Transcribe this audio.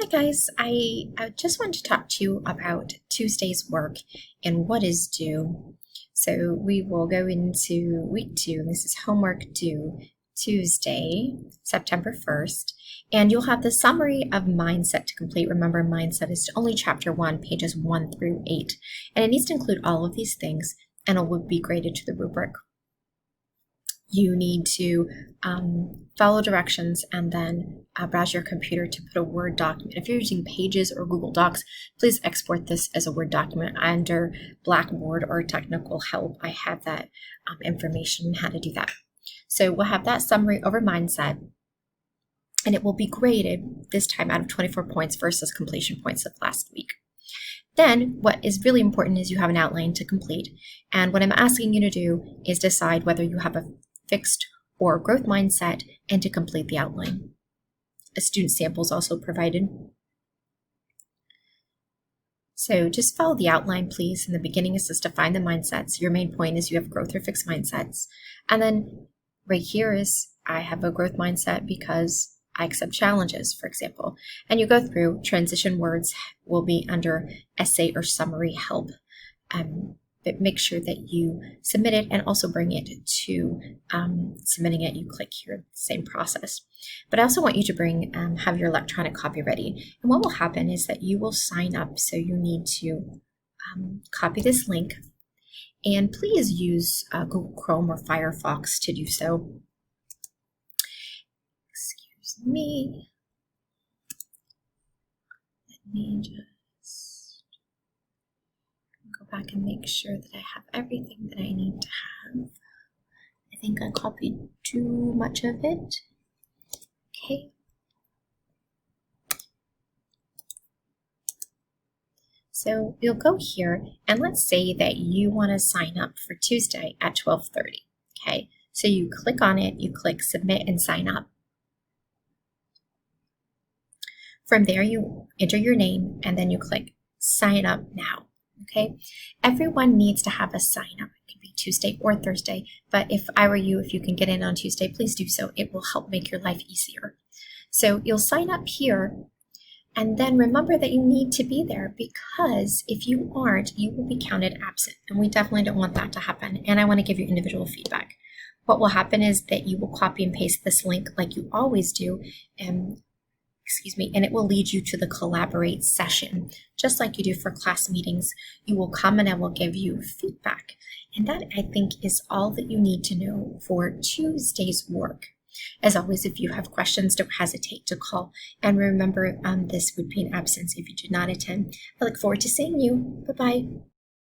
Hi guys, I just wanted to talk to you about Tuesday's work and what is due. So we will go into week 2, and this is homework due Tuesday, September 1st, and you'll have the summary of Mindset to complete. Remember, Mindset is only chapter 1, pages 1 through 8, and it needs to include all of these things, and it will be graded to the rubric. You need to follow directions and then browse your computer to put a Word document. If you're using Pages or Google Docs, please export this as a Word document under Blackboard or technical help. I have that information on how to do that. So we'll have that summary over Mindset, and it will be graded this time out of 24 points versus completion points of last week. Then what is really important is you have an outline to complete. And what I'm asking you to do is decide whether you have a fixed or growth mindset and to complete the outline. A student sample is also provided. So just follow the outline, please. In the beginning, is just define the mindsets. Your main point is you have growth or fixed mindsets. And then right here is I have a growth mindset because I accept challenges, for example. And you go through transition words will be under essay or summary help. But make sure that you submit it and also bring it to submitting it. You click here, same process. But I also want you to have your electronic copy ready. And what will happen is that you will sign up. So you need to copy this link, and please use Google Chrome or Firefox to do so. Excuse me. Let me just go back and make sure that I have everything that I need to have. I think I copied too much of it. Okay. So you'll go here, and let's say that you want to sign up for Tuesday at 12:30. Okay. So you click on it, you click submit and sign up. From there, you enter your name, and then you click sign up now. Okay, everyone needs to have a sign up. It could be Tuesday or Thursday, but if I were you, if you can get in on Tuesday, please do so. It will help make your life easier. So you'll sign up here, and then remember that you need to be there, because if you aren't, you will be counted absent, and we definitely don't want that to happen. And I want to give you individual feedback. What will happen is that you will copy and paste this link like you always do, and it will lead you to the Collaborate session. Just like you do for class meetings, you will come and I will give you feedback. And that, I think, is all that you need to know for Tuesday's work. As always, if you have questions, don't hesitate to call. And remember, this would be an absence if you did not attend. I look forward to seeing you. Bye-bye.